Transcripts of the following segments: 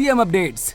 CM updates.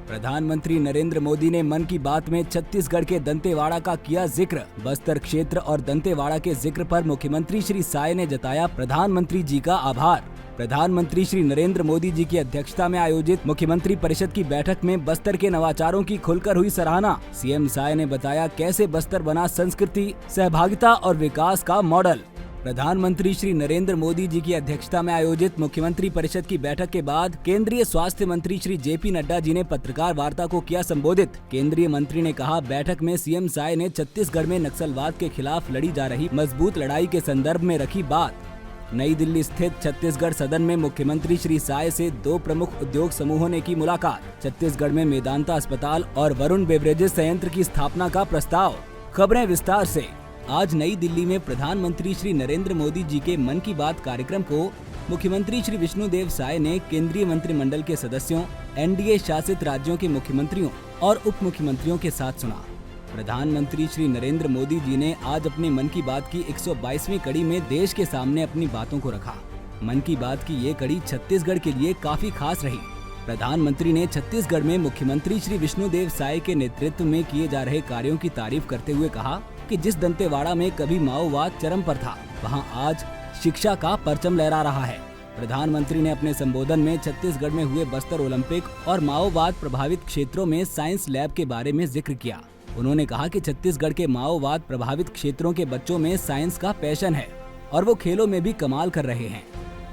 प्रधानमंत्री नरेंद्र मोदी ने मन की बात में छत्तीसगढ़ के दंतेवाड़ा का किया जिक्र। बस्तर क्षेत्र और दंतेवाड़ा के जिक्र पर मुख्यमंत्री श्री साय ने जताया प्रधानमंत्री जी का आभार। प्रधानमंत्री श्री नरेंद्र मोदी जी की अध्यक्षता में आयोजित मुख्यमंत्री परिषद की बैठक में बस्तर के नवाचारों की खुलकर हुई सराहना। सीएम साय ने बताया कैसे बस्तर बना संस्कृति, सहभागिता और विकास का मॉडल। प्रधानमंत्री श्री नरेंद्र मोदी जी की अध्यक्षता में आयोजित मुख्यमंत्री परिषद की बैठक के बाद केंद्रीय स्वास्थ्य मंत्री श्री जेपी नड्डा जी ने पत्रकार वार्ता को किया संबोधित। केंद्रीय मंत्री ने कहा, बैठक में सीएम साय ने छत्तीसगढ़ में नक्सलवाद के खिलाफ लड़ी जा रही मजबूत लड़ाई के संदर्भ में रखी बात। नई दिल्ली स्थित छत्तीसगढ़ सदन में मुख्यमंत्री श्री साय से 2 प्रमुख उद्योग समूहों ने की मुलाकात। छत्तीसगढ़ में मेदांता अस्पताल और वरुण बेवरेजेस संयंत्र की स्थापना का प्रस्ताव। खबरें विस्तार से। आज नई दिल्ली में प्रधानमंत्री श्री नरेंद्र मोदी जी के मन की बात कार्यक्रम को मुख्यमंत्री श्री विष्णुदेव साय ने केंद्रीय मंत्रिमंडल के सदस्यों, एनडीए शासित राज्यों के मुख्यमंत्रियों और उप मुख्यमंत्रियों के साथ सुना। प्रधानमंत्री श्री नरेंद्र मोदी जी ने आज अपने मन की बात की 122वीं कड़ी में देश के सामने अपनी बातों को रखा। मन की बात की ये कड़ी छत्तीसगढ़ के लिए काफी खास रही। प्रधानमंत्री ने छत्तीसगढ़ में मुख्यमंत्री श्री विष्णुदेव साय के नेतृत्व में किए जा रहे कार्यों की तारीफ करते हुए कहा कि जिस दंतेवाड़ा में कभी माओवाद चरम पर था, वहां आज शिक्षा का परचम लहरा रहा है। प्रधानमंत्री ने अपने संबोधन में छत्तीसगढ़ में हुए बस्तर ओलंपिक और माओवाद प्रभावित क्षेत्रों में साइंस लैब के बारे में जिक्र किया। उन्होंने कहा कि छत्तीसगढ़ के माओवाद प्रभावित क्षेत्रों के बच्चों में साइंस का पैशन है और वो खेलों में भी कमाल कर रहे हैं।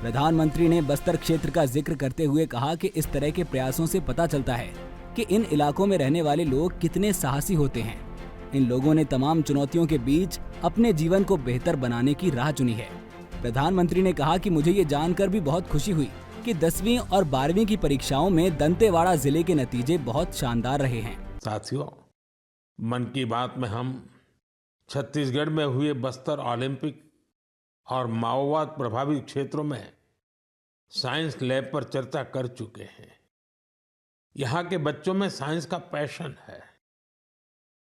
प्रधानमंत्री ने बस्तर क्षेत्र का जिक्र करते हुए कहा कि इस तरह के प्रयासों से पता चलता है कि इन इलाकों में रहने वाले लोग कितने साहसी होते हैं। इन लोगों ने तमाम चुनौतियों के बीच अपने जीवन को बेहतर बनाने की राह चुनी है। प्रधानमंत्री ने कहा कि मुझे ये जानकर भी बहुत खुशी हुई कि 10वीं और 12वीं की परीक्षाओं में दंतेवाड़ा जिले के नतीजे बहुत शानदार रहे हैं। साथियों, मन की बात में हम छत्तीसगढ़ में हुए बस्तर ओलंपिक और माओवाद प्रभावित क्षेत्रों में साइंस लैब पर चर्चा कर चुके हैं। यहाँ के बच्चों में साइंस का पैशन है,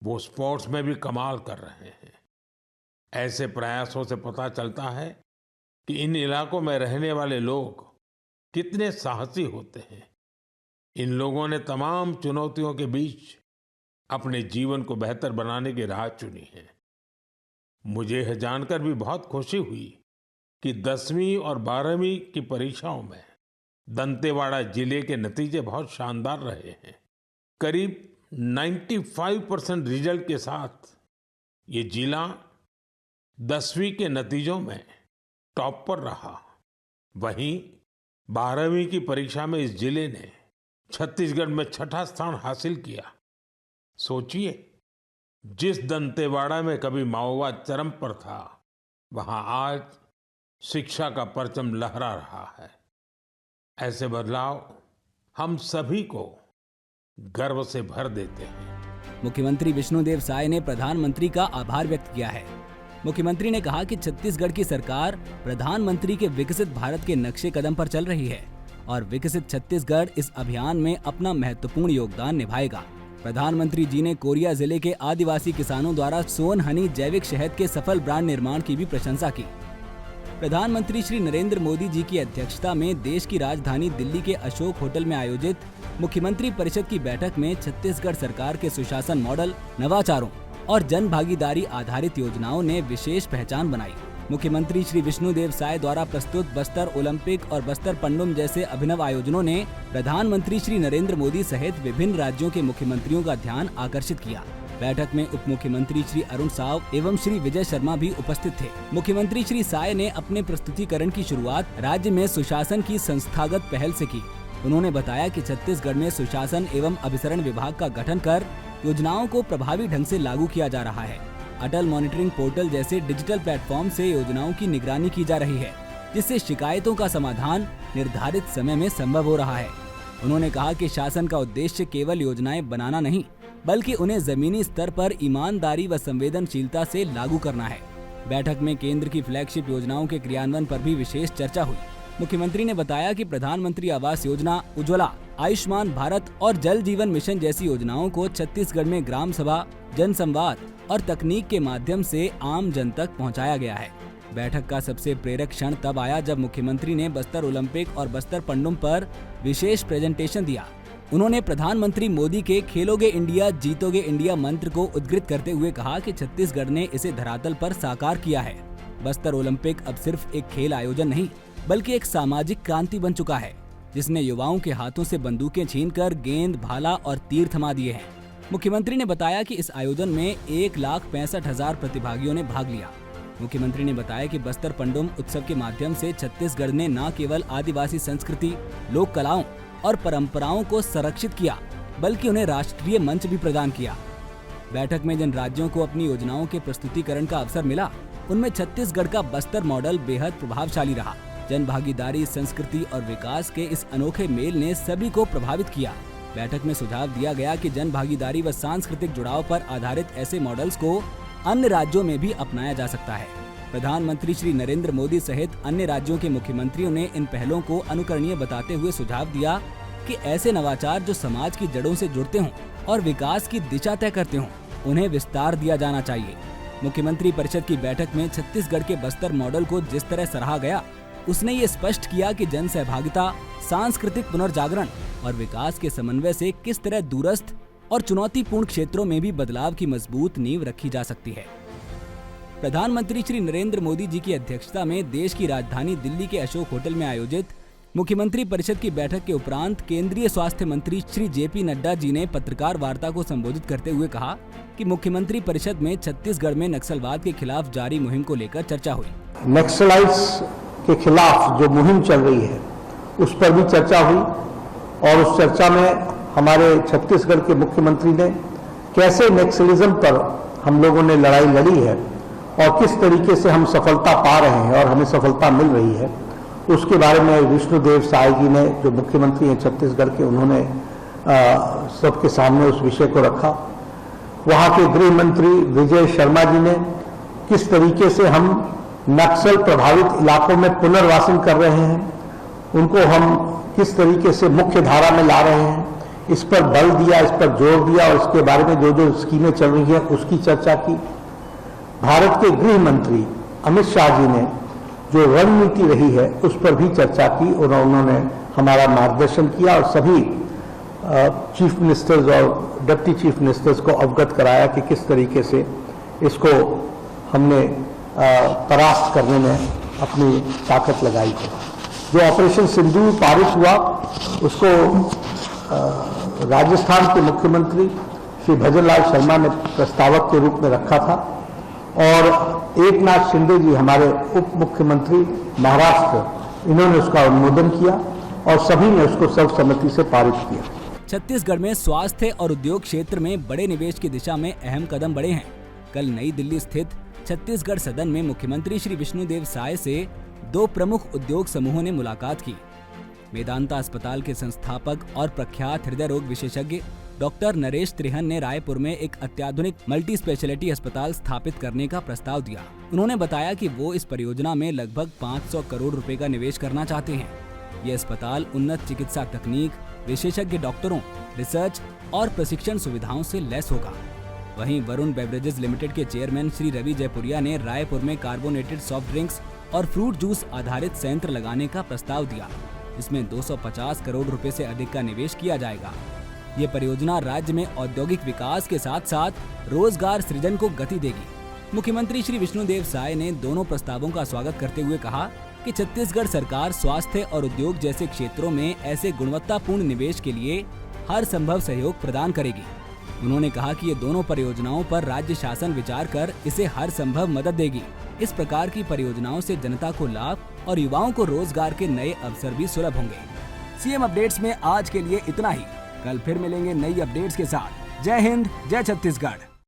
वो स्पोर्ट्स में भी कमाल कर रहे हैं। ऐसे प्रयासों से पता चलता है कि इन इलाकों में रहने वाले लोग कितने साहसी होते हैं। इन लोगों ने तमाम चुनौतियों के बीच अपने जीवन को बेहतर बनाने की राह चुनी है। मुझे यह जानकर भी बहुत खुशी हुई कि 10वीं और 12वीं की परीक्षाओं में दंतेवाड़ा जिले के नतीजे बहुत शानदार रहे हैं। करीब 95% रिजल्ट के साथ ये जिला 10वीं के नतीजों में टॉप पर रहा। वहीं 12वीं की परीक्षा में इस जिले ने छत्तीसगढ़ में 6ठा स्थान हासिल किया। सोचिए, जिस दंतेवाड़ा में कभी माओवाद चरम पर था, वहां आज शिक्षा का परचम लहरा रहा है। ऐसे बदलाव हम सभी को गर्व से भर देते हैं। मुख्यमंत्री विष्णुदेव साय ने प्रधानमंत्री का आभार व्यक्त किया है। मुख्यमंत्री ने कहा कि छत्तीसगढ़ की सरकार प्रधानमंत्री के विकसित भारत के नक्शे कदम पर चल रही है और विकसित छत्तीसगढ़ इस अभियान में अपना महत्वपूर्ण योगदान निभाएगा। प्रधानमंत्री जी ने कोरिया जिले के आदिवासी किसानों द्वारा सोन हनी जैविक शहद के सफल ब्रांड निर्माण की भी प्रशंसा की। प्रधानमंत्री श्री नरेंद्र मोदी जी की अध्यक्षता में देश की राजधानी दिल्ली के अशोक होटल में आयोजित मुख्यमंत्री परिषद की बैठक में छत्तीसगढ़ सरकार के सुशासन मॉडल, नवाचारों और जन भागीदारी आधारित योजनाओं ने विशेष पहचान बनाई। मुख्यमंत्री श्री विष्णुदेव साय द्वारा प्रस्तुत बस्तर ओलंपिक और बस्तर पंडुम जैसे अभिनव आयोजनों ने प्रधानमंत्री श्री नरेंद्र मोदी सहित विभिन्न राज्यों के मुख्यमंत्रियों का ध्यान आकर्षित किया। बैठक में उप मुख्यमंत्री श्री अरुण साव एवं श्री विजय शर्मा भी उपस्थित थे। मुख्यमंत्री श्री साय ने अपने प्रस्तुतिकरण की शुरुआत राज्य में सुशासन की संस्थागत पहल से की। उन्होंने बताया कि छत्तीसगढ़ में सुशासन एवं अभिसरण विभाग का गठन कर योजनाओं को प्रभावी ढंग से लागू किया जा रहा है। अटल मॉनिटरिंग पोर्टल जैसे डिजिटल प्लेटफॉर्म से योजनाओं की निगरानी की जा रही है, जिससे शिकायतों का समाधान निर्धारित समय में संभव हो रहा है। उन्होंने कहा कि शासन का उद्देश्य केवल योजनाएं बनाना नहीं, बल्कि उन्हें जमीनी स्तर पर ईमानदारी व संवेदनशीलता से लागू करना है। बैठक में केंद्र की फ्लैगशिप योजनाओं के क्रियान्वयन पर भी विशेष चर्चा हुई। मुख्यमंत्री ने बताया कि प्रधानमंत्री आवास योजना, उज्ज्वला, आयुष्मान भारत और जल जीवन मिशन जैसी योजनाओं को छत्तीसगढ़ में ग्राम सभा, जन संवाद और तकनीक के माध्यम से आम जन तक पहुंचाया गया है। बैठक का सबसे प्रेरक क्षण तब आया जब मुख्यमंत्री ने बस्तर ओलंपिक और बस्तर पंडुम पर विशेष प्रेजेंटेशन दिया। उन्होंने प्रधानमंत्री मोदी के खेलोगे इंडिया जीतोगे इंडिया मंत्र को उद्धृत करते हुए कहा कि छत्तीसगढ़ ने इसे धरातल पर साकार किया है। बस्तर ओलंपिक अब सिर्फ एक खेल आयोजन नहीं बल्कि एक सामाजिक क्रांति बन चुका है, जिसने युवाओं के हाथों से बंदूकें छीनकर गेंद, भाला और तीर थमा दिए हैं। मुख्यमंत्री ने बताया कि इस आयोजन में 1,65,000 प्रतिभागियों ने भाग लिया। मुख्यमंत्री ने बताया कि बस्तर पंडुम उत्सव के माध्यम से छत्तीसगढ़ ने न केवल आदिवासी संस्कृति, लोक कलाओं और परंपराओं को संरक्षित किया बल्कि उन्हें राष्ट्रीय मंच भी प्रदान किया। बैठक में जिन राज्यों को अपनी योजनाओं के प्रस्तुतिकरण का अवसर मिला, उनमें छत्तीसगढ़ का बस्तर मॉडल बेहद प्रभावशाली रहा। जन भागीदारी, संस्कृति और विकास के इस अनोखे मेल ने सभी को प्रभावित किया। बैठक में सुझाव दिया गया कि जन भागीदारी व सांस्कृतिक जुड़ाव पर आधारित ऐसे मॉडल्स को अन्य राज्यों में भी अपनाया जा सकता है। प्रधानमंत्री श्री नरेंद्र मोदी सहित अन्य राज्यों के मुख्यमंत्रियों ने इन पहलों को अनुकरणीय बताते हुए सुझाव दिया कि ऐसे नवाचार जो समाज की जड़ों से जुड़ते हों और विकास की दिशा तय करते हों, उन्हें विस्तार दिया जाना चाहिए। मुख्यमंत्री परिषद की बैठक में छत्तीसगढ़ के बस्तर मॉडल को जिस तरह सराहा गया, उसने ये स्पष्ट किया कि जन सहभागिता, सांस्कृतिक पुनर्जागरण और विकास के समन्वय से किस तरह दूरस्थ और चुनौतीपूर्ण क्षेत्रों में भी बदलाव की मजबूत नींव रखी जा सकती है। प्रधानमंत्री श्री नरेंद्र मोदी जी की अध्यक्षता में देश की राजधानी दिल्ली के अशोक होटल में आयोजित मुख्यमंत्री परिषद की बैठक के उपरांत केंद्रीय स्वास्थ्य मंत्री श्री JP नड्डा जी ने पत्रकार वार्ता को संबोधित करते हुए कहा कि मुख्यमंत्री परिषद में छत्तीसगढ़ में नक्सलवाद के खिलाफ जारी मुहिम को लेकर चर्चा हुई। नक्सलाइट्स के खिलाफ जो मुहिम चल रही है उस पर भी चर्चा हुई और उस चर्चा में हमारे छत्तीसगढ़ के मुख्यमंत्री ने कैसे नक्सलिज्म पर हम लोगों ने लड़ाई लड़ी है और किस तरीके से हम सफलता पा रहे हैं और हमें सफलता मिल रही है, उसके बारे में विष्णुदेव साय जी ने, जो मुख्यमंत्री हैं छत्तीसगढ़ के, उन्होंने सबके सामने उस विषय को रखा। वहाँ के गृह मंत्री विजय शर्मा जी ने किस तरीके से हम नक्सल प्रभावित इलाकों में पुनर्वासन कर रहे हैं, उनको हम किस तरीके से मुख्य धारा में ला रहे हैं, इस पर बल दिया, इस पर जोर दिया और इसके बारे में जो जो स्कीमें चल रही हैं उसकी चर्चा की। भारत के गृह मंत्री अमित शाह जी ने जो रणनीति रही है उस पर भी चर्चा की और उन्होंने हमारा मार्गदर्शन किया और सभी चीफ मिनिस्टर्स और डिप्टी चीफ मिनिस्टर्स को अवगत कराया कि किस तरीके से इसको हमने परास्त करने में अपनी ताकत लगाई है। जो ऑपरेशन सिंदूर पारित हुआ उसको राजस्थान के मुख्यमंत्री श्री भजनलाल शर्मा ने प्रस्तावक के रूप में रखा था और एकनाथ शिंदे जी हमारे उप मुख्यमंत्री महाराष्ट्र, इन्होंने उसका अनुमोदन किया और सभी ने उसको सर्वसम्मति से पारित किया। छत्तीसगढ़ में स्वास्थ्य और उद्योग क्षेत्र में बड़े निवेश की दिशा में अहम कदम बढ़े हैं। कल नई दिल्ली स्थित छत्तीसगढ़ सदन में मुख्यमंत्री श्री विष्णुदेव साय से 2 प्रमुख उद्योग समूहों ने मुलाकात की। मेदांता अस्पताल के संस्थापक और प्रख्यात हृदय रोग विशेषज्ञ डॉक्टर नरेश त्रिहन ने रायपुर में एक अत्याधुनिक मल्टी स्पेशलिटी अस्पताल स्थापित करने का प्रस्ताव दिया। उन्होंने बताया कि वो इस परियोजना में लगभग 500 करोड़ रुपए का निवेश करना चाहते हैं। ये अस्पताल उन्नत चिकित्सा तकनीक, विशेषज्ञ डॉक्टरों, रिसर्च और प्रशिक्षण सुविधाओं से लैस होगा। वहीं वरुण बेवरेजेस लिमिटेड के चेयरमैन श्री रवि जयपुरिया ने रायपुर में कार्बोनेटेड सॉफ्ट ड्रिंक्स और फ्रूट जूस आधारित संयंत्र लगाने का प्रस्ताव दिया। इसमें 250 करोड़ रुपए से अधिक का निवेश किया जाएगा। ये परियोजना राज्य में औद्योगिक विकास के साथ साथ रोजगार सृजन को गति देगी। मुख्यमंत्री श्री विष्णुदेव साय ने दोनों प्रस्तावों का स्वागत करते हुए कहा कि छत्तीसगढ़ सरकार स्वास्थ्य और उद्योग जैसे क्षेत्रों में ऐसे गुणवत्तापूर्ण निवेश के लिए हर संभव सहयोग प्रदान करेगी। उन्होंने कहा कि ये दोनों परियोजनाओं पर राज्य शासन विचार कर इसे हर संभव मदद देगी। इस प्रकार की परियोजनाओं से जनता को लाभ और युवाओं को रोजगार के नए अवसर भी सुलभ होंगे। सीएम अपडेट्स में आज के लिए इतना ही। कल फिर मिलेंगे नई अपडेट्स के साथ। जय हिंद, जय छत्तीसगढ़।